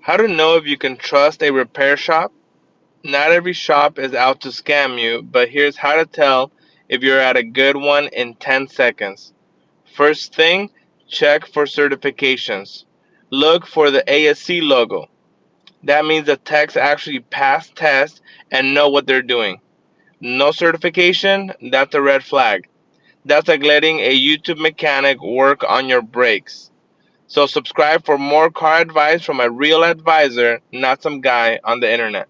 How to know if you can trust a repair shop? Not every shop is out to scam you, but here's how to tell if you're at a good one in 10 seconds. First thing, check for certifications. Look for the ASC logo. That means the techs actually passed tests and know what they're doing. No certification, that's a red flag. That's like letting a YouTube mechanic work on your brakes. So subscribe for more car advice from a real advisor, not some guy on the internet.